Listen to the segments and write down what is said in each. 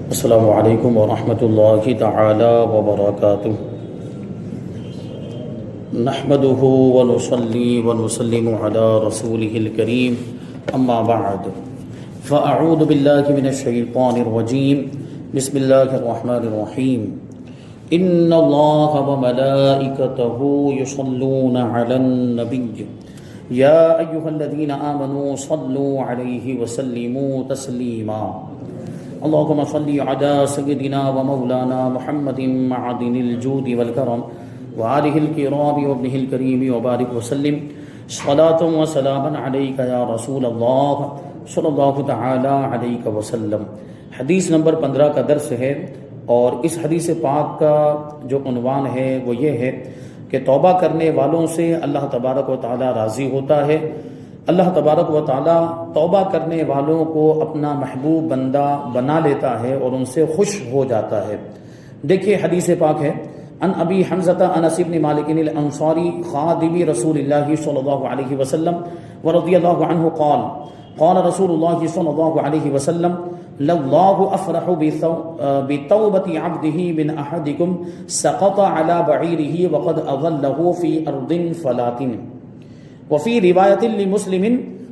السلام علیکم ورحمۃ اللہ تعالی وبرکاتہ نحمده ونصلي ونسلم على رسوله الكريم اما بعد فاعوذ باللہ من الشیطان الرجیم بسم اللہ الرحمن الرحیم ان اللہ وملائکته يصلون على النبی یا ایها الذین آمنوا صلوا علیہ وسلموا تسلیما اللهم صل على سيدنا ومولانا محمد معدن الجود والكرم وآله الكرام وابنه الكريم وبارك وسلم صلاة وسلاما عليك يا رسول الله صلی اللہ تعالی علیہ وسلم۔ حدیث نمبر 15 کا درس ہے، اور اس حدیث پاک کا جو عنوان ہے وہ یہ ہے کہ توبہ کرنے والوں سے اللہ تبارک و تعالی راضی ہوتا ہے۔ اللہ تبارک و تعالی توبہ کرنے والوں کو اپنا محبوب بندہ بنا لیتا ہے اور ان سے خوش ہو جاتا ہے۔ دیکھیے حدیث پاک ہے، ان ابی حمزہ انس بن مالک الانصاری خادم رسول اللہ صلی اللہ علیہ وسلم ورضی اللہ عنہ قال قال رسول اللہ صلی اللہ علیہ وسلم للہ افرح بتوبۃ عبدہ من احدکم سقط علی بعیرہ وقد اظلہ فی ارض فلات وفي رواية لمسلم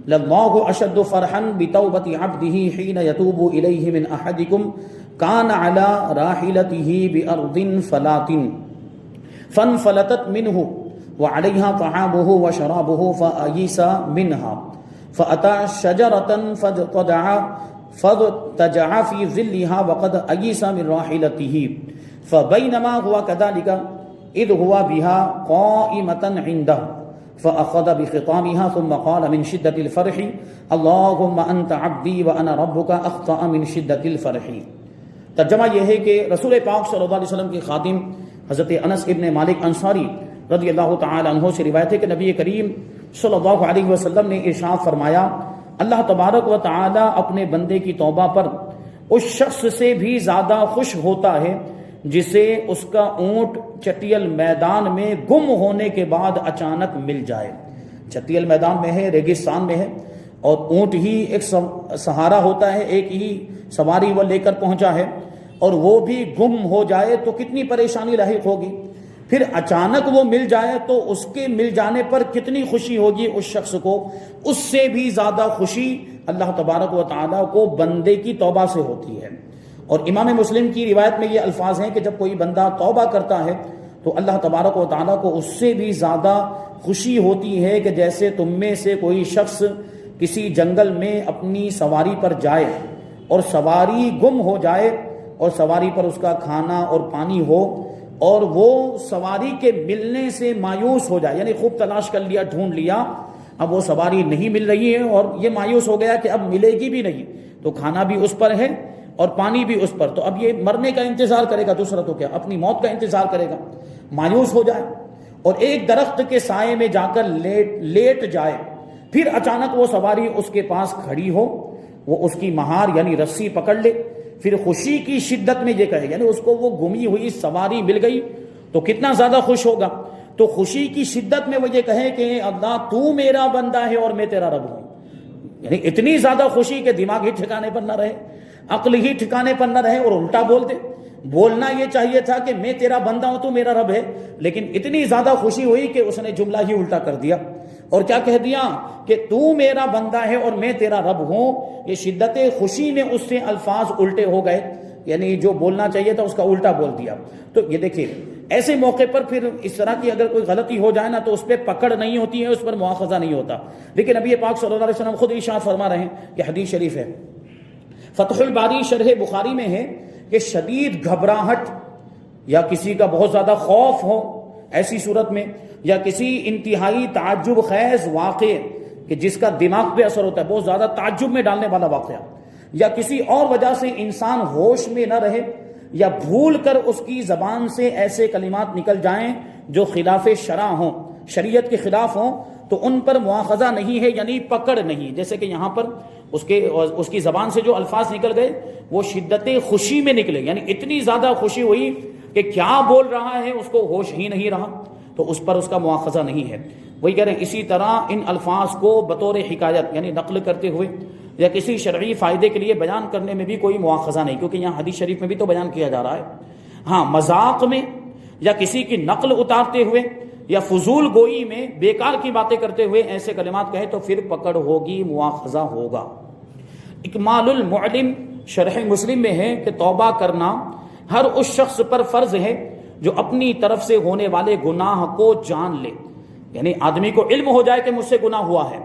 لله أشد فرحا بتوبة عبده حين يتوب إليه من أحدكم كان على راحلته بأرض فلات فانفلتت منه وعليها طعامه وشرابه فأيس منها فأتى شجرة فاضطجع في ظلها وقد أيس من راحلته فبينما هو كذلك إذ هو بها قائمة عنده فأخذ بخطامها ثم قال من شدة الفرح اللهم أنت عبدي وأنا ربك أخطأ من شدة الفرح۔ ترجمہ یہ ہے کہ رسول پاک صلی اللہ علیہ وسلم کے خادم حضرت انس ابن مالک انصاری رضی اللہ تعالی عنہ سے روایت ہے کہ نبی کریم صلی اللہ علیہ وسلم نے ارشاد فرمایا، اللہ تبارک و تعالی اپنے بندے کی توبہ پر اس شخص سے بھی زیادہ خوش ہوتا ہے جسے اس کا اونٹ چٹیل میدان میں گم ہونے کے بعد اچانک مل جائے۔ چٹیل میدان میں ہے، ریگستان میں ہے، اور اونٹ ہی ایک سہارا ہوتا ہے، ایک ہی سواری وہ لے کر پہنچا ہے، اور وہ بھی گم ہو جائے تو کتنی پریشانی لاحق ہوگی، پھر اچانک وہ مل جائے تو اس کے مل جانے پر کتنی خوشی ہوگی اس شخص کو۔ اس سے بھی زیادہ خوشی اللہ تبارک و تعالیٰ کو بندے کی توبہ سے ہوتی ہے۔ اور امام مسلم کی روایت میں یہ الفاظ ہیں کہ جب کوئی بندہ توبہ کرتا ہے تو اللہ تبارک و تعالیٰ کو اس سے بھی زیادہ خوشی ہوتی ہے کہ جیسے تم میں سے کوئی شخص کسی جنگل میں اپنی سواری پر جائے اور سواری گم ہو جائے اور سواری پر اس کا کھانا اور پانی ہو، اور وہ سواری کے ملنے سے مایوس ہو جائے، یعنی خوب تلاش کر لیا، ڈھونڈ لیا، اب وہ سواری نہیں مل رہی ہے اور یہ مایوس ہو گیا کہ اب ملے گی بھی نہیں، تو کھانا بھی اس پر ہے اور پانی بھی اس پر، تو اب یہ مرنے کا انتظار کرے گا، دوسرا تو کیا اپنی موت کا انتظار کرے گا، مایوس ہو جائے اور ایک درخت کے سائے میں جا کر لیٹ جائے، پھر اچانک وہ سواری اس کے پاس کھڑی ہو، وہ اس کی مہار یعنی رسی پکڑ لے، پھر خوشی کی شدت میں یہ کہے، یعنی اس کو وہ گمی ہوئی سواری مل گئی تو کتنا زیادہ خوش ہوگا، تو خوشی کی شدت میں وہ یہ کہے کہ اللہ تو میرا بندہ ہے اور میں تیرا رب ہوں، یعنی اتنی زیادہ خوشی کہ دماغ ہی ٹھکانے پر نہ رہے، عقل ہی ٹھکانے پر نہ رہے اور الٹا بول دے۔ بولنا یہ چاہیے تھا کہ میں تیرا بندہ ہوں تو میرا رب ہے، لیکن اتنی زیادہ خوشی ہوئی کہ اس نے جملہ ہی الٹا کر دیا، اور کیا کہہ دیا کہ تو میرا بندہ ہے اور میں تیرا رب ہوں۔ یہ شدت خوشی میں اس سے الفاظ الٹے ہو گئے، یعنی جو بولنا چاہیے تھا اس کا الٹا بول دیا۔ تو یہ دیکھیے ایسے موقع پر پھر اس طرح کی اگر کوئی غلطی ہو جائے نا تو اس پہ پکڑ نہیں ہوتی ہے، اس پر مواخذہ نہیں ہوتا، لیکن نبی پاک صلی اللہ علیہ وسلم خود ارشاد فرما رہے ہیں، یہ حدیث شریف ہے، فتح الباری شرح بخاری میں ہے کہ شدید گھبراہٹ یا کسی کا بہت زیادہ خوف ہو ایسی صورت میں، یا کسی انتہائی تعجب خیز واقعے کہ جس کا دماغ پہ اثر ہوتا ہے، بہت زیادہ تعجب میں ڈالنے والا واقعہ، یا کسی اور وجہ سے انسان ہوش میں نہ رہے یا بھول کر اس کی زبان سے ایسے کلمات نکل جائیں جو خلاف شرع ہوں، شریعت کے خلاف ہوں، تو ان پر مواخذہ نہیں ہے، یعنی پکڑ نہیں۔ جیسے کہ یہاں پر اس کی زبان سے جو الفاظ نکل گئے وہ شدت خوشی میں نکلے، یعنی اتنی زیادہ خوشی ہوئی کہ کیا بول رہا ہے اس کو ہوش ہی نہیں رہا، تو اس پر اس کا مواخذہ نہیں ہے۔ وہی کہہ رہے ہیں اسی طرح ان الفاظ کو بطور حکایت یعنی نقل کرتے ہوئے یا کسی شرعی فائدے کے لیے بیان کرنے میں بھی کوئی مواخذہ نہیں، کیونکہ یہاں حدیث شریف میں بھی تو بیان کیا جا رہا ہے۔ ہاں، مذاق میں یا کسی کی نقل اتارتے ہوئے یا فضول گوئی میں بیکار کی باتیں کرتے ہوئے ایسے کلمات کہیں تو پھر پکڑ ہوگی، مواخذہ ہوگا۔ اکمال المعلم شرح مسلم میں ہے کہ توبہ کرنا ہر اس شخص پر فرض ہے جو اپنی طرف سے ہونے والے گناہ کو جان لے، یعنی آدمی کو علم ہو جائے کہ مجھ سے گناہ ہوا ہے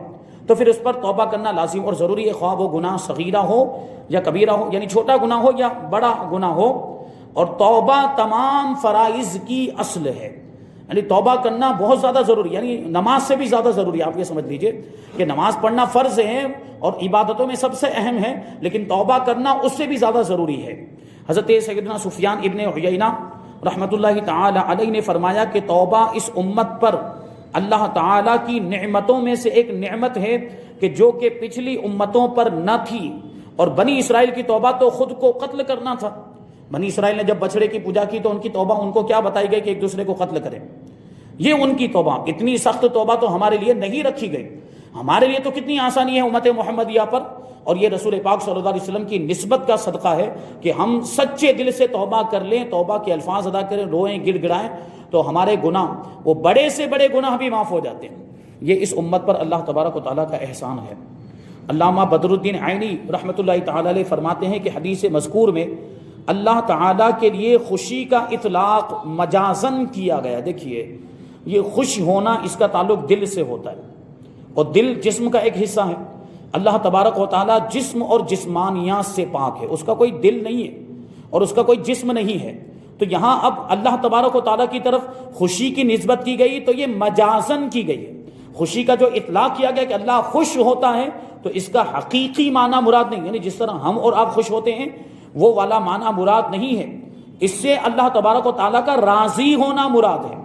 تو پھر اس پر توبہ کرنا لازم اور ضروری ہے، خواہ وہ گناہ صغیرہ ہو یا کبیرہ ہو، یعنی چھوٹا گناہ ہو یا بڑا گناہ ہو۔ اور توبہ تمام فرائض کی اصل ہے، یعنی توبہ کرنا بہت زیادہ ضروری، یعنی نماز سے بھی زیادہ ضروری ہے۔ آپ یہ سمجھ لیجئے کہ نماز پڑھنا فرض ہے اور عبادتوں میں سب سے اہم ہے، لیکن توبہ کرنا اس سے بھی زیادہ ضروری ہے۔ حضرت سیدنا سفیان ابن عیینہ رحمۃ اللہ تعالی علیہ نے فرمایا کہ توبہ اس امت پر اللہ تعالیٰ کی نعمتوں میں سے ایک نعمت ہے کہ جو کہ پچھلی امتوں پر نہ تھی۔ اور بنی اسرائیل کی توبہ تو خود کو قتل کرنا تھا۔ بنی اسرائیل نے جب بچڑے کی پوجا کی تو ان کی توبہ ان کو کیا بتائی گئی کہ ایک دوسرے کو قتل کریں، یہ ان کی توبہ۔ اتنی سخت توبہ تو ہمارے لیے نہیں رکھی گئی، ہمارے لیے تو کتنی آسانی ہے امت محمدیہ پر، اور یہ رسول پاک صلی اللہ علیہ وسلم کی نسبت کا صدقہ ہے کہ ہم سچے دل سے توبہ کر لیں، توبہ کے الفاظ ادا کریں، روئیں، گڑ گڑائیں، تو ہمارے گناہ، وہ بڑے سے بڑے گناہ بھی معاف ہو جاتے ہیں۔ یہ اس امت پر اللہ تبارک و تعالیٰ کا احسان ہے۔ علامہ بدر الدین عینی رحمۃ اللہ تعالی علیہ فرماتے ہیں کہ حدیث مذکور میں اللہ تعالیٰ کے لیے خوشی کا اطلاق مجازن کیا گیا۔ دیکھیے، یہ خوش ہونا اس کا تعلق دل سے ہوتا ہے، اور دل جسم کا ایک حصہ ہے۔ اللہ تبارک و تعالیٰ جسم اور جسمانیات سے پاک ہے، اس کا کوئی دل نہیں ہے اور اس کا کوئی جسم نہیں ہے۔ تو یہاں اب اللہ تبارک و تعالیٰ کی طرف خوشی کی نسبت کی گئی تو یہ مجازن کی گئی ہے۔ خوشی کا جو اطلاق کیا گیا کہ اللہ خوش ہوتا ہے تو اس کا حقیقی معنی مراد نہیں، یعنی جس طرح ہم اور آپ خوش ہوتے ہیں وہ والا معنی مراد نہیں ہے۔ اس سے اللہ تبارک و تعالیٰ کا راضی ہونا مراد ہے،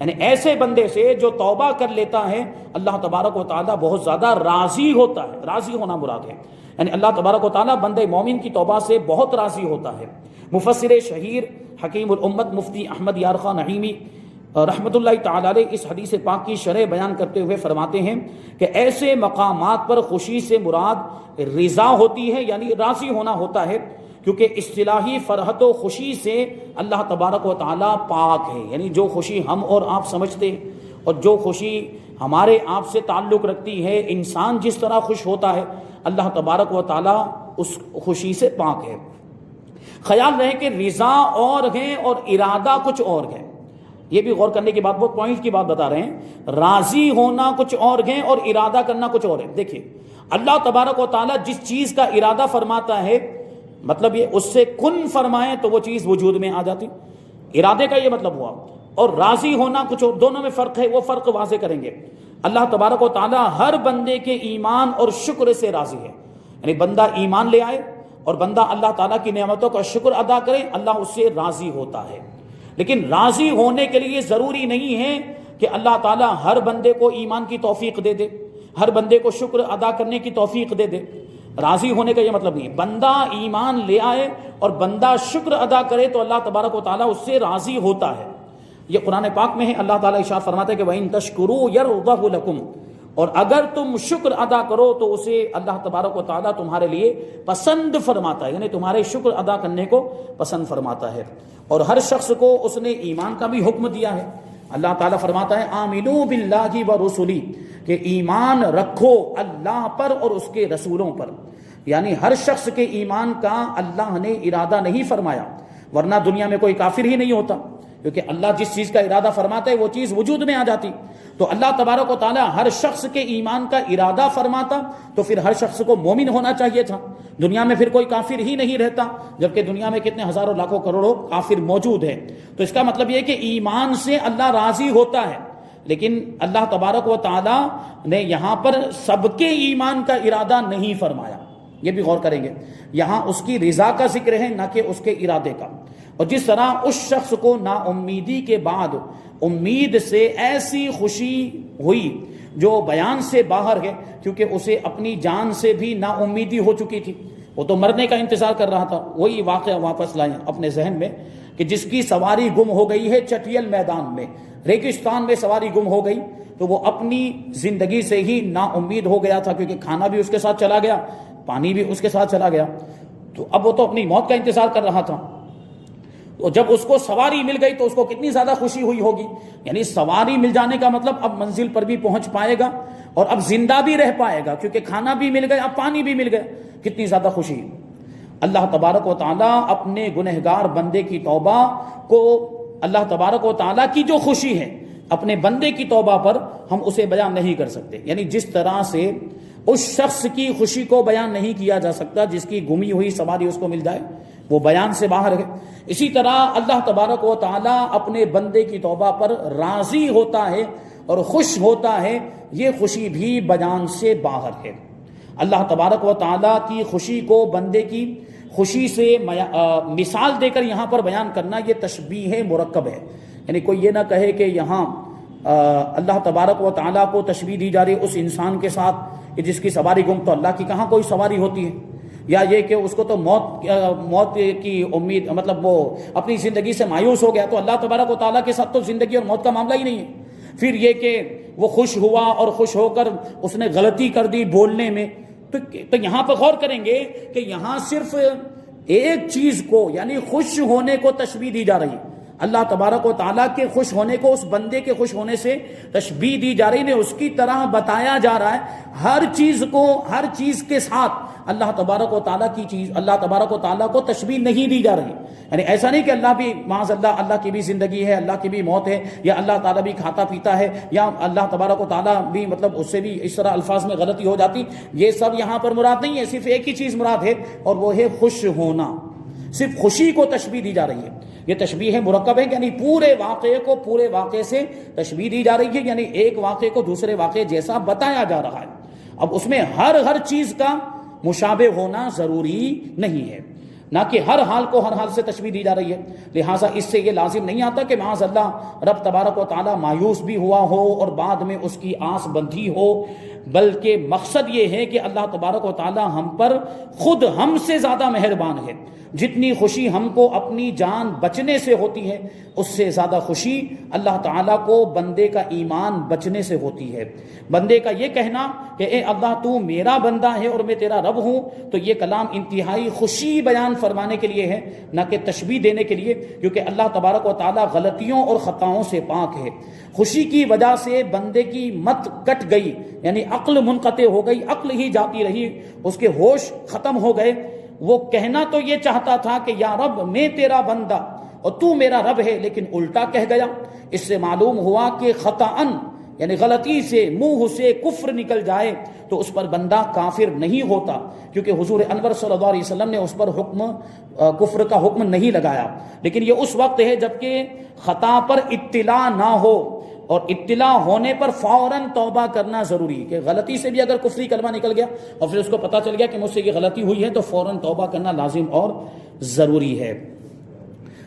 یعنی ایسے بندے سے جو توبہ کر لیتا ہے اللہ تبارک و تعالیٰ بہت زیادہ راضی ہوتا ہے، راضی ہونا مراد ہے، یعنی اللہ تبارک و تعالیٰ بندے مومن کی توبہ سے بہت راضی ہوتا ہے۔ مفسر شہیر حکیم الامت مفتی احمد یار خان نعیمی رحمۃ اللہ تعالی علیہ اس حدیث پاک کی شرح بیان کرتے ہوئے فرماتے ہیں کہ ایسے مقامات پر خوشی سے مراد رضا ہوتی ہے، یعنی راضی ہونا ہوتا ہے، کیونکہ اصطلاحی فرحت و خوشی سے اللہ تبارک و تعالیٰ پاک ہے، یعنی جو خوشی ہم اور آپ سمجھتے ہیں اور جو خوشی ہمارے آپ سے تعلق رکھتی ہے، انسان جس طرح خوش ہوتا ہے اللہ تبارک و تعالیٰ اس خوشی سے پاک ہے۔ خیال رہے کہ رضا اور ہے اور ارادہ کچھ اور ہے، یہ بھی غور کرنے کی بات، بہت پوائنٹ کی بات بتا رہے ہیں۔ راضی ہونا کچھ اور ہے اور ارادہ کرنا کچھ اور ہے۔ دیکھیے، اللہ تبارک و تعالیٰ جس چیز کا ارادہ فرماتا ہے، مطلب یہ اس سے کن فرمائے تو وہ چیز وجود میں آ جاتی، ارادے کا یہ مطلب ہوا۔ اور راضی ہونا کچھ اور، دونوں میں فرق ہے، وہ فرق واضح کریں گے۔ اللہ تبارک و تعالیٰ ہر بندے کے ایمان اور شکر سے راضی ہے، یعنی بندہ ایمان لے آئے اور بندہ اللہ تعالیٰ کی نعمتوں کا شکر ادا کرے، اللہ اس سے راضی ہوتا ہے۔ لیکن راضی ہونے کے لیے ضروری نہیں ہے کہ اللہ تعالیٰ ہر بندے کو ایمان کی توفیق دے دے، ہر بندے کو شکر ادا کرنے کی توفیق دے دے۔ راضی ہونے کا یہ مطلب نہیں ہے، بندہ ایمان لے آئے اور بندہ شکر ادا کرے تو اللہ تبارک و تعالیٰ اس سے راضی ہوتا ہے۔ یہ قرآن پاک میں ہے، اللہ تعالیٰ ارشاد فرماتے ہیں کہ وَإِن تَشْكُرُوا يَرْضَهُ لَكُمْ، اور اگر تم شکر ادا کرو تو اسے اللہ تبارک و تعالیٰ تمہارے لیے پسند فرماتا ہے، یعنی تمہارے شکر ادا کرنے کو پسند فرماتا ہے۔ اور ہر شخص کو اس نے ایمان کا بھی حکم دیا ہے۔ اللہ تعالیٰ فرماتا ہے آمنوا باللہ ورسلہ، کہ ایمان رکھو اللہ پر اور اس کے رسولوں پر، یعنی ہر شخص کے ایمان کا اللہ نے ارادہ نہیں فرمایا، ورنہ دنیا میں کوئی کافر ہی نہیں ہوتا، کیونکہ اللہ جس چیز کا ارادہ فرماتا ہے وہ چیز وجود میں آ جاتی۔ تو اللہ تبارک و تعالیٰ ہر شخص کے ایمان کا ارادہ فرماتا تو پھر ہر شخص کو مومن ہونا چاہیے تھا، دنیا میں پھر کوئی کافر ہی نہیں رہتا، جبکہ دنیا میں کتنے ہزاروں لاکھوں کروڑوں کافر موجود ہیں۔ تو اس کا مطلب یہ کہ ایمان سے اللہ راضی ہوتا ہے، لیکن اللہ تبارک و تعالیٰ نے یہاں پر سب کے ایمان کا ارادہ نہیں فرمایا، یہ بھی غور کریں گے۔ یہاں اس کی رضا کا ذکر ہے، نہ کہ اس کے ارادے کا۔ اور جس طرح اس شخص کو نا امیدی کے بعد امید سے ایسی خوشی ہوئی جو بیان سے باہر ہے، کیونکہ اسے اپنی جان سے بھی نا امیدی ہو چکی تھی، وہ تو مرنے کا انتظار کر رہا تھا۔ وہی واقعہ واپس لائیں اپنے ذہن میں کہ جس کی سواری گم ہو گئی ہے چٹیل میدان میں، ریگستان میں سواری گم ہو گئی، تو وہ اپنی زندگی سے ہی نا امید ہو گیا تھا، کیونکہ کھانا بھی اس کے ساتھ چلا گیا، پانی بھی اس کے ساتھ چلا گیا، تو اب وہ تو اپنی موت کا انتظار کر رہا تھا۔ تو جب اس کو سواری مل گئی تو اس کو کتنی زیادہ خوشی ہوئی ہوگی، یعنی سواری مل جانے کا مطلب اب منزل پر بھی پہنچ پائے گا اور اب زندہ بھی رہ پائے گا، کیونکہ کھانا بھی مل گیا، اب پانی بھی مل گیا، کتنی زیادہ خوشی۔ اللہ تبارک و تعالیٰ اپنے گنہگار بندے کی توبہ کو، اللہ تبارک و تعالیٰ کی جو خوشی ہے اپنے بندے کی توبہ پر، ہم اسے بیان نہیں کر سکتے، یعنی جس طرح سے اس شخص کی خوشی کو بیان نہیں کیا جا سکتا جس کی گمی ہوئی سواری اس کو مل جائے، وہ بیان سے باہر ہے، اسی طرح اللہ تبارک و تعالیٰ اپنے بندے کی توبہ پر راضی ہوتا ہے اور خوش ہوتا ہے، یہ خوشی بھی بیان سے باہر ہے۔ اللہ تبارک و تعالیٰ کی خوشی کو بندے کی خوشی سے مثال دے کر یہاں پر بیان کرنا، یہ تشبیہ مرکب ہے، یعنی کوئی یہ نہ کہے کہ یہاں اللہ تبارک و تعالیٰ کو تشبیہ دی جا رہی ہے اس انسان کے ساتھ کہ جس کی سواری گم، تو اللہ کی کہاں کوئی سواری ہوتی ہے، یا یہ کہ اس کو تو موت کی امید، مطلب وہ اپنی زندگی سے مایوس ہو گیا، تو اللہ تبارک و تعالیٰ کے ساتھ تو زندگی اور موت کا معاملہ ہی نہیں ہے۔ پھر یہ کہ وہ خوش ہوا اور خوش ہو کر اس نے غلطی کر دی بولنے میں، تو یہاں پر غور کریں گے کہ یہاں صرف ایک چیز کو، یعنی خوش ہونے کو تشبیہ دی جا رہی ہے، اللہ تبارک و تعالیٰ کے خوش ہونے کو اس بندے کے خوش ہونے سے تشبیہ دی جا رہی ہے، اس کی طرح بتایا جا رہا ہے، ہر چیز کو، ہر چیز کے ساتھ اللہ تبارک و تعالیٰ کی چیز، اللہ تبارک و تعالیٰ کو تشبیہ نہیں دی جا رہی، یعنی ایسا نہیں کہ اللہ بھی معاذ اللہ کی بھی زندگی ہے، اللہ کی بھی موت ہے، یا اللہ تعالیٰ بھی کھاتا پیتا ہے، یا اللہ تبارک و تعالیٰ بھی مطلب اس سے بھی اس طرح الفاظ میں غلطی ہو جاتی، یہ سب یہاں پر مراد نہیں ہے، صرف ایک ہی چیز مراد ہے اور وہ ہے خوش ہونا، صرف خوشی کو تشبیہ دی جا رہی ہے۔ یہ تشبیہ ہے مرکب ہے، یعنی پورے واقعے کو پورے واقعے سے تشبیہ دی جا رہی ہے، یعنی ایک واقعے کو دوسرے واقعے جیسا بتایا جا رہا ہے، اب اس میں ہر چیز کا مشابہ ہونا ضروری نہیں ہے، نہ کہ ہر حال کو ہر حال سے تشبیہ دی جا رہی ہے، لہٰذا اس سے یہ لازم نہیں آتا کہ معاذ اللہ رب تبارک و تعالیٰ مایوس بھی ہوا ہو اور بعد میں اس کی آس بندھی ہو، بلکہ مقصد یہ ہے کہ اللہ تبارک و تعالیٰ ہم پر خود ہم سے زیادہ مہربان ہے، جتنی خوشی ہم کو اپنی جان بچنے سے ہوتی ہے اس سے زیادہ خوشی اللہ تعالیٰ کو بندے کا ایمان بچنے سے ہوتی ہے۔ بندے کا یہ کہنا کہ اے اللہ تو میرا بندہ ہے اور میں تیرا رب ہوں، تو یہ کلام انتہائی خوشی بیان فرمانے کے لیے ہے، نہ کہ تشبیہ دینے کے لیے، کیونکہ اللہ تبارک و تعالیٰ غلطیوں اور خطاؤں سے پاک ہے۔ خوشی کی وجہ سے بندے کی مت کٹ گئی، یعنی عقل منقطع ہو گئی، عقل ہی جاتی رہی، اس کے ہوش ختم ہو گئے، وہ کہنا تو یہ چاہتا تھا کہ یا رب میں تیرا بندہ اور تو میرا رب ہے، لیکن الٹا کہہ گیا۔ اس سے معلوم ہوا کہ خطأً یعنی غلطی سے منہ سے کفر نکل جائے تو اس پر بندہ کافر نہیں ہوتا، کیونکہ حضور انور صلی اللہ علیہ وسلم نے اس پر کفر کا حکم نہیں لگایا، لیکن یہ اس وقت ہے جبکہ خطا پر اطلاع نہ ہو، اور اطلاع ہونے پر فوراً توبہ کرنا ضروری ہے، کہ غلطی سے بھی اگر کفری کلمہ نکل گیا اور پھر اس کو پتہ چل گیا کہ مجھ سے یہ غلطی ہوئی ہے تو فوراً توبہ کرنا لازم اور ضروری ہے۔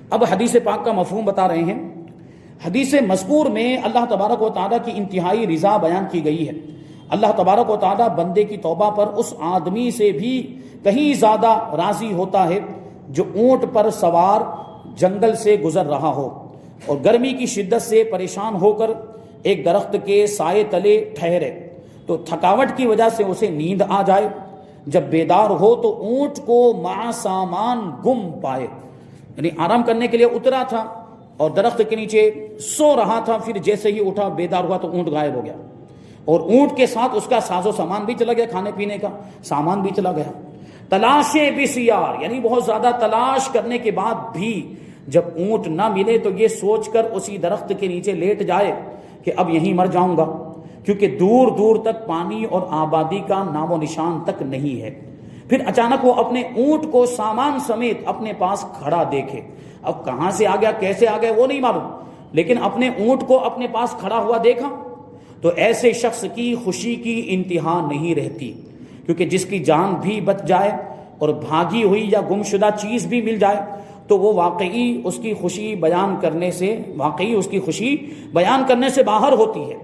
اب حدیث پاک کا مفہوم بتا رہے ہیں۔ حدیث مذکور میں اللہ تبارک و تعالیٰ کی انتہائی رضا بیان کی گئی ہے۔ اللہ تبارک و تعالیٰ بندے کی توبہ پر اس آدمی سے بھی کہیں زیادہ راضی ہوتا ہے جو اونٹ پر سوار جنگل سے گزر رہا ہو اور گرمی کی شدت سے پریشان ہو کر ایک درخت کے سائے تلے ٹھہرے، تو تھکاوٹ کی وجہ سے اسے نیند آ جائے، جب بیدار ہو تو اونٹ کو مع سامان گم پائے، یعنی آرام کرنے کے لیے اترا تھا اور درخت کے نیچے سو رہا تھا، پھر جیسے ہی اٹھا بیدار ہوا تو اونٹ غائب ہو گیا، اور اونٹ کے ساتھ اس کا ساز و سامان بھی چلا گیا، کھانے پینے کا سامان بھی چلا گیا۔ تلاش بسیار، یعنی بہت زیادہ تلاش کرنے کے بعد بھی جب اونٹ نہ ملے تو یہ سوچ کر اسی درخت کے نیچے لیٹ جائے کہ اب یہیں مر جاؤں گا، کیونکہ دور دور تک پانی اور آبادی کا نام و نشان تک نہیں ہے۔ پھر اچانک وہ اپنے اونٹ کو سامان سمیت اپنے پاس کھڑا دیکھے، اب کہاں سے آ گیا کیسے آ گیا وہ نہیں معلوم، لیکن اپنے اونٹ کو اپنے پاس کھڑا ہوا دیکھا تو ایسے شخص کی خوشی کی انتہا نہیں رہتی، کیونکہ جس کی جان بھی بچ جائے اور بھاگی ہوئی یا گمشدہ چیز بھی مل جائے تو وہ واقعی اس کی خوشی بیان کرنے سے باہر ہوتی ہے۔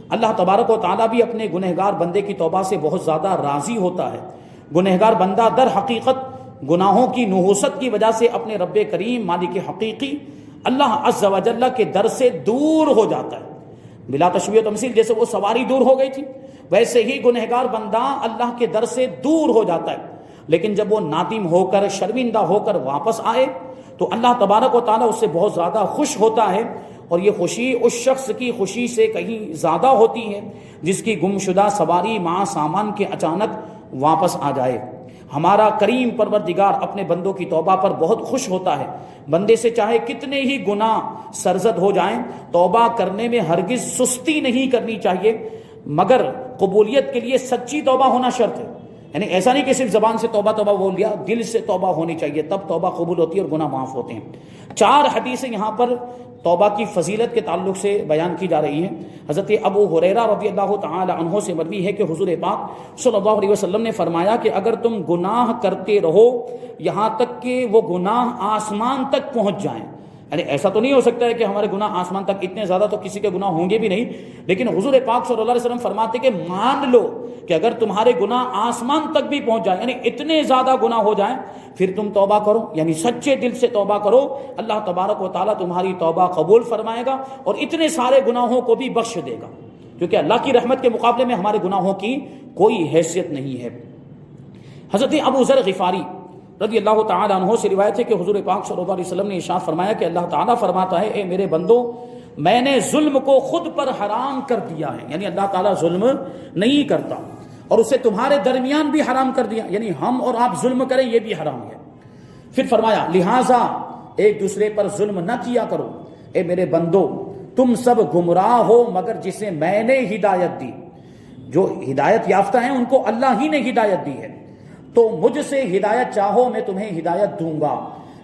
اللہ تبارک و تعالیٰ بھی اپنے گنہگار بندے کی توبہ سے بہت زیادہ راضی ہوتا ہے۔ گنہگار بندہ در حقیقت گناہوں کی نحوست کی وجہ سے اپنے رب کریم مالک حقیقی اللہ عز و جل کے در سے دور ہو جاتا ہے، بلا تشبیہ و تمثیل، جیسے وہ سواری دور ہو گئی تھی ویسے ہی گنہگار بندہ اللہ کے در سے دور ہو جاتا ہے، لیکن جب وہ نادم ہو کر شرمندہ ہو کر واپس آئے تو اللہ تبارک و تعالیٰ اس سے بہت زیادہ خوش ہوتا ہے، اور یہ خوشی اس شخص کی خوشی سے کہیں زیادہ ہوتی ہے جس کی گمشدہ سواری مع سامان کے اچانک واپس آ جائے۔ ہمارا کریم پروردگار اپنے بندوں کی توبہ پر بہت خوش ہوتا ہے۔ بندے سے چاہے کتنے ہی گناہ سرزد ہو جائیں، توبہ کرنے میں ہرگز سستی نہیں کرنی چاہیے، مگر قبولیت کے لیے سچی توبہ ہونا شرط ہے۔ یعنی ایسا نہیں کہ صرف زبان سے توبہ توبہ بول لیا، دل سے توبہ ہونی چاہیے، تب توبہ قبول ہوتی ہے اور گناہ معاف ہوتے ہیں۔ 4 حدیثیں یہاں پر توبہ کی فضیلت کے تعلق سے بیان کی جا رہی ہیں۔ حضرت ابو ہریرہ رضی اللہ تعالی عنہ سے مروی ہے کہ حضور پاک صلی اللہ علیہ وسلم نے فرمایا کہ اگر تم گناہ کرتے رہو یہاں تک کہ وہ گناہ آسمان تک پہنچ جائیں، یعنی ایسا تو نہیں ہو سکتا ہے کہ ہمارے گناہ آسمان تک، اتنے زیادہ تو کسی کے گناہ ہوں گے بھی نہیں، لیکن حضور پاک صلی اللہ علیہ وسلم فرماتے کہ مان لو کہ اگر تمہارے گناہ آسمان تک بھی پہنچ جائیں، یعنی اتنے زیادہ گناہ ہو جائیں، پھر تم توبہ کرو، یعنی سچے دل سے توبہ کرو، اللہ تبارک و تعالیٰ تمہاری توبہ قبول فرمائے گا اور اتنے سارے گناہوں کو بھی بخش دے گا، کیونکہ اللہ کی رحمت کے مقابلے میں ہمارے گناہوں کی کوئی حیثیت نہیں ہے۔ حضرت ابو ذر غفاری رضی اللہ تعالی عنہ سے روایت ہے کہ حضور پاک صلی اللہ علیہ وسلم نے ارشاد فرمایا کہ اللہ تعالیٰ فرماتا ہے، اے میرے بندو، میں نے ظلم کو خود پر حرام کر دیا ہے، یعنی اللہ تعالیٰ ظلم نہیں کرتا، اور اسے تمہارے درمیان بھی حرام کر دیا، یعنی ہم اور آپ ظلم کریں یہ بھی حرام ہے۔ پھر فرمایا لہٰذا ایک دوسرے پر ظلم نہ کیا کرو، اے میرے بندو تم سب گمراہ ہو مگر جسے میں نے ہدایت دی، جو ہدایت یافتہ ہیں ان کو اللہ ہی نے ہدایت دی ہے، تو مجھ سے ہدایت چاہو میں تمہیں ہدایت دوں گا۔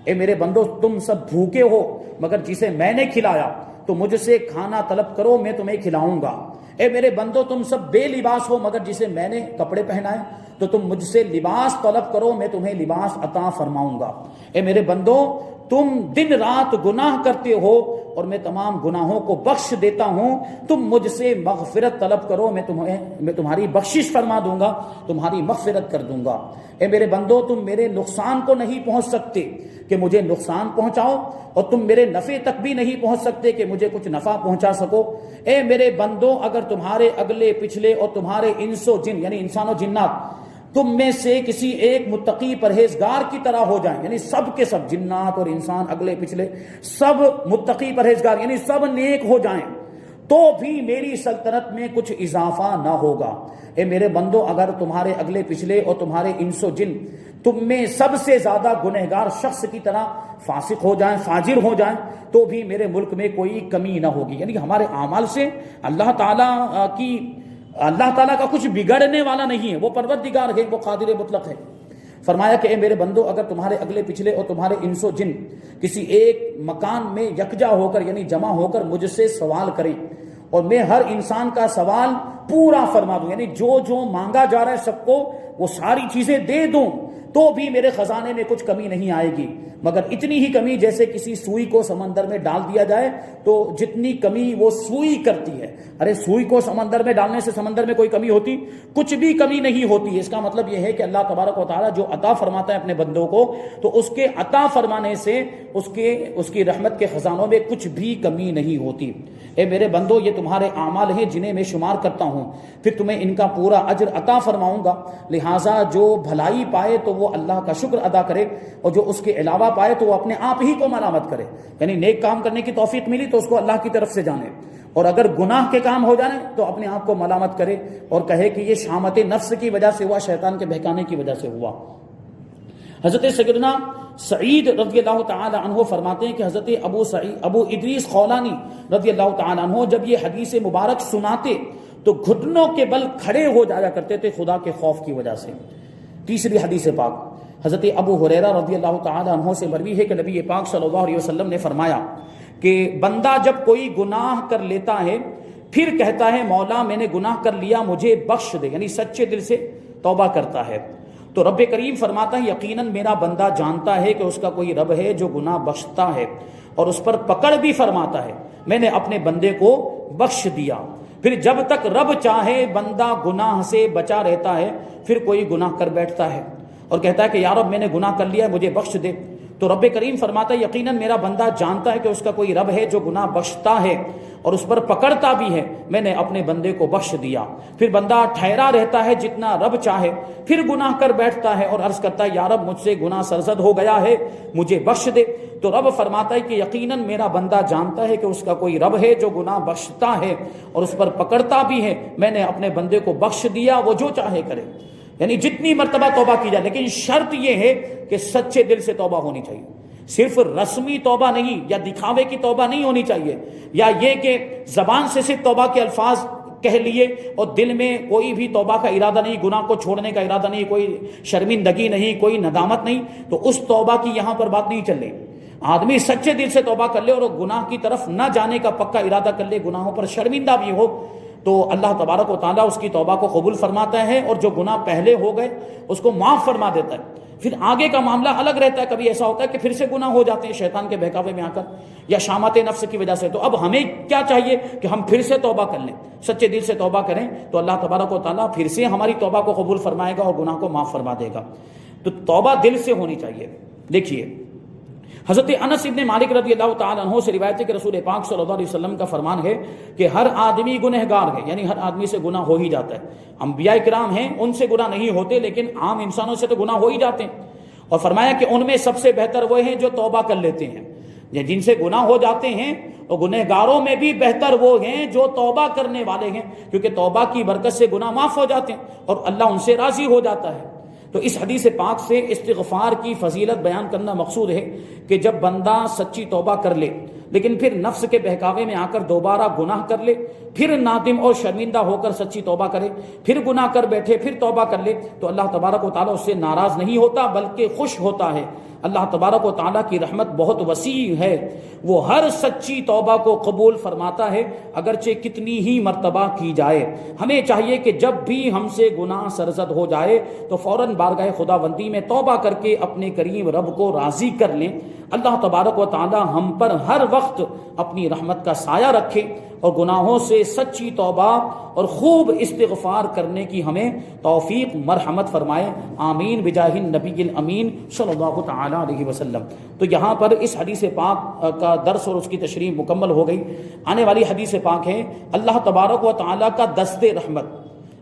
اے میرے بندو تم سب بھوکے ہو مگر جسے میں نے کھلایا، تو مجھ سے کھانا طلب کرو میں تمہیں کھلاؤں گا۔ اے میرے بندو تم سب بے لباس ہو مگر جسے میں نے کپڑے پہنائے، تو تم مجھ سے لباس طلب کرو میں تمہیں لباس عطا فرماؤں گا۔ اے میرے بندو تم دن رات گناہ کرتے ہو اور میں تمام گناہوں کو بخش دیتا ہوں، تم مجھ سے مغفرت طلب کرو میں تمہاری بخشش فرما دوں گا، تمہاری مغفرت کر دوں گا۔ اے میرے بندو تم میرے نقصان کو نہیں پہنچ سکتے کہ مجھے نقصان پہنچاؤ، اور تم میرے نفع تک بھی نہیں پہنچ سکتے کہ مجھے کچھ نفع پہنچا سکو۔ اے میرے بندو اگر تمہارے اگلے پچھلے اور تمہارے انس و جن یعنی انسان و جنات تم میں سے کسی ایک متقی پرہیزگار کی طرح ہو جائیں، یعنی سب کے سب جنات اور انسان اگلے پچھلے سب متقی پرہیزگار یعنی سب نیک ہو جائیں، تو بھی میری سلطنت میں کچھ اضافہ نہ ہوگا۔ اے میرے بندو اگر تمہارے اگلے پچھلے اور تمہارے انس و جن تم میں سب سے زیادہ گنہگار شخص کی طرح فاسق ہو جائیں، فاجر ہو جائیں، تو بھی میرے ملک میں کوئی کمی نہ ہوگی، یعنی ہمارے اعمال سے اللہ تعالیٰ کا کچھ بگڑنے والا نہیں ہے، وہ پروردگار ہے، وہ قادر مطلق ہے۔ فرمایا کہ اے میرے بندو اگر تمہارے اگلے پچھلے اور تمہارے انس و جن کسی ایک مکان میں یکجا ہو کر یعنی جمع ہو کر مجھ سے سوال کریں اور میں ہر انسان کا سوال پورا فرما دوں، یعنی جو جو مانگا جا رہا ہے سب کو وہ ساری چیزیں دے دوں، تو بھی میرے خزانے میں کچھ کمی نہیں آئے گی، مگر اتنی ہی کمی جیسے کسی سوئی کو سمندر میں ڈال دیا جائے تو جتنی کمی وہ سوئی کرتی ہے، ارے سوئی کو سمندر میں ڈالنے سے سمندر میں کوئی کمی ہوتی؟ کچھ بھی کمی نہیں ہوتی۔ اس کا مطلب یہ ہے کہ اللہ تبارک و تعالیٰ جو عطا فرماتا ہے اپنے بندوں کو، تو اس کے عطا فرمانے سے اس کی رحمت کے خزانوں میں کچھ بھی کمی نہیں ہوتی۔ اے میرے بندو یہ تمہارے اعمال ہیں جنہیں میں شمار کرتا ہوں، پھر تمہیں ان کا پورا اجر عطا فرماؤں گا، لہٰذا جو بھلائی پائے تو وہ اللہ کا شکر ادا کرے، اور جو اس کے علاوہ پائے تو وہ اپنے آپ ہی کو ملامت کرے، یعنی نیک کام کرنے کی توفیق ملی تو اس کو اللہ کی طرف سے جانے، اور اگر گناہ کے کام ہو جائیں تو اپنے آپ کو ملامت کرے اور کہے کہ یہ شامت نفس کی وجہ سے ہوا، شیطان کے بہکانے کی وجہ سے ہوا۔ حضرت سیدنا سعید رضی اللہ تعالی عنہ فرماتے ہیں کہ حضرت ابو ادریس خولانی رضی اللہ تعالی عنہ جب یہ حدیث مبارک سناتے تو گھٹنوں کے بل کھڑے ہو جایا کرتے تھے خدا کے خوف کی وجہ سے۔ تیسری حدیث پاک حضرت ابو ہریرہ رضی اللہ تعالی عنہ سے مروی ہے کہ نبی پاک صلی اللہ علیہ وسلم نے فرمایا کہ بندہ جب کوئی گناہ کر لیتا ہے پھر کہتا ہے مولا میں نے گناہ کر لیا مجھے بخش دے، یعنی سچے دل سے توبہ کرتا ہے، تو رب کریم فرماتا ہے یقیناً میرا بندہ جانتا ہے کہ اس کا کوئی رب ہے جو گناہ بخشتا ہے اور اس پر پکڑ بھی فرماتا ہے، میں نے اپنے بندے کو بخش دیا۔ پھر جب تک رب چاہے بندہ گناہ سے بچا رہتا ہے، پھر کوئی گناہ کر بیٹھتا ہے اور کہتا ہے کہ یا رب میں نے گناہ کر لیا مجھے بخش دے، تو رب کریم فرماتا ہے یقیناً میرا بندہ جانتا ہے کہ اس کا کوئی رب ہے جو گناہ بخشتا ہے اور اس پر پکڑتا بھی ہے، میں نے اپنے بندے کو بخش دیا۔ پھر بندہ ٹھہرا رہتا ہے جتنا رب چاہے، پھر گناہ کر بیٹھتا ہے اور عرض کرتا ہے یا رب مجھ سے گناہ سرزد ہو گیا ہے، مجھے بخش دے۔ تو رب فرماتا ہے کہ یقیناً میرا بندہ جانتا ہے کہ اس کا کوئی رب ہے جو گناہ بخشتا ہے اور اس پر پکڑتا بھی ہے، میں نے اپنے بندے کو بخش دیا، وہ جو چاہے کرے۔ یعنی جتنی مرتبہ توبہ کی جائے، لیکن شرط یہ ہے کہ سچے دل سے توبہ ہونی چاہیے، صرف رسمی توبہ نہیں یا دکھاوے کی توبہ نہیں ہونی چاہیے، یا یہ کہ زبان سے صرف توبہ کے الفاظ کہہ لیے اور دل میں کوئی بھی توبہ کا ارادہ نہیں، گناہ کو چھوڑنے کا ارادہ نہیں، کوئی شرمندگی نہیں، کوئی ندامت نہیں، تو اس توبہ کی یہاں پر بات نہیں چل رہی۔ آدمی سچے دل سے توبہ کر لے اور گناہ کی طرف نہ جانے کا پکا ارادہ کر لے، گناہوں پر شرمندہ بھی ہو، تو اللہ تبارک و تعالیٰ اس کی توبہ کو قبول فرماتا ہے اور جو گناہ پہلے ہو گئے اس کو معاف فرما دیتا ہے۔ پھر آگے کا معاملہ الگ رہتا ہے، کبھی ایسا ہوتا ہے کہ پھر سے گناہ ہو جاتے ہیں شیطان کے بہکاوے میں آ کر یا شامت نفس کی وجہ سے، تو اب ہمیں کیا چاہیے کہ ہم پھر سے توبہ کر لیں، سچے دل سے توبہ کریں، تو اللہ تبارک و تعالیٰ پھر سے ہماری توبہ کو قبول فرمائے گا اور گناہ کو معاف فرما دے گا۔ تو توبہ دل سے ہونی چاہیے۔ دیکھیے حضرت انس ابن مالک رضی اللہ تعالیٰ عنہ سے روایت ہے کہ رسول پاک صلی اللہ علیہ وسلم کا فرمان ہے کہ ہر آدمی گنہگار ہے، یعنی ہر آدمی سے گناہ ہو ہی جاتا ہے۔ انبیاء کرام ہیں، ان سے گناہ نہیں ہوتے، لیکن عام انسانوں سے تو گناہ ہو ہی جاتے ہیں، اور فرمایا کہ ان میں سب سے بہتر وہ ہیں جو توبہ کر لیتے ہیں، جن سے گناہ ہو جاتے ہیں، اور گنہگاروں میں بھی بہتر وہ ہیں جو توبہ کرنے والے ہیں، کیونکہ توبہ کی برکت سے گناہ معاف ہو جاتے ہیں اور اللہ ان سے راضی ہو جاتا ہے۔ تو اس حدیث پاک سے استغفار کی فضیلت بیان کرنا مقصود ہے کہ جب بندہ سچی توبہ کر لے لیکن پھر نفس کے بہکاوے میں آ کر دوبارہ گناہ کر لے، پھر نادم اور شرمندہ ہو کر سچی توبہ کرے، پھر گناہ کر بیٹھے، پھر توبہ کر لے، تو اللہ تبارک و تعالیٰ اس سے ناراض نہیں ہوتا بلکہ خوش ہوتا ہے۔ اللہ تبارک و تعالیٰ کی رحمت بہت وسیع ہے، وہ ہر سچی توبہ کو قبول فرماتا ہے، اگرچہ کتنی ہی مرتبہ کی جائے۔ ہمیں چاہیے کہ جب بھی ہم سے گناہ سرزد ہو جائے تو فوراً بارگاہ خداوندی میں توبہ کر کے اپنے کریم رب کو راضی کر لیں۔ اللہ تبارک و تعالیٰ ہم پر ہر وقت اپنی رحمت کا سایہ رکھے اور گناہوں سے سچی توبہ اور خوب استغفار کرنے کی ہمیں توفیق مرحمت فرمائے، آمین بجاہ النبی الامین صلی اللہ تعالی علیہ وسلم۔ تو یہاں پر اس حدیث پاک کا درس اور اس کی تشریح مکمل ہو گئی۔ آنے والی حدیث پاک ہے اللہ تبارک و تعالیٰ کا دست رحمت،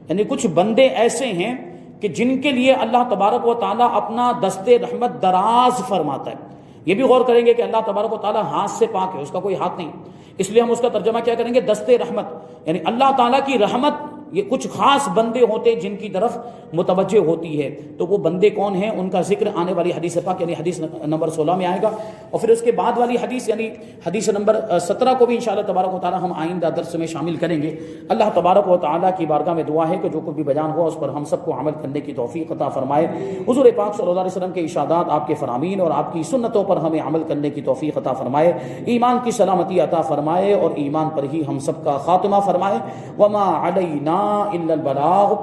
یعنی کچھ بندے ایسے ہیں کہ جن کے لیے اللہ تبارک و تعالیٰ اپنا دست رحمت دراز فرماتا ہے۔ یہ بھی غور کریں گے کہ اللہ تبارک و تعالیٰ ہاتھ سے پاک ہے، اس کا کوئی ہاتھ نہیں، اس لیے ہم اس کا ترجمہ کیا کریں گے؟ دست رحمت، یعنی اللہ تعالیٰ کی رحمت یہ کچھ خاص بندے ہوتے ہیں جن کی طرف متوجہ ہوتی ہے۔ تو وہ بندے کون ہیں؟ ان کا ذکر آنے والی حدیث پاک یعنی حدیث نمبر 16 میں آئے گا، اور پھر اس کے بعد والی حدیث یعنی حدیث نمبر 17 کو بھی انشاءاللہ تبارک و تعالیٰ ہم آئندہ درس میں شامل کریں گے۔ اللہ تبارک و تعالیٰ کی بارگاہ میں دعا ہے کہ جو کچھ بھی بیان ہوا اس پر ہم سب کو عمل کرنے کی توفیق عطا فرمائے۔ حضور پاک صلی اللہ علیہ وسلم کے ارشادات، آپ کے فرامین اور آپ کی سنتوں پر ہمیں عمل کرنے کی توفیق عطا فرمائے، ایمان کی سلامتی عطا فرمائے اور ایمان پر ہی ہم سب کا خاتمہ فرمائے۔ وما علینا الا البلاغ۔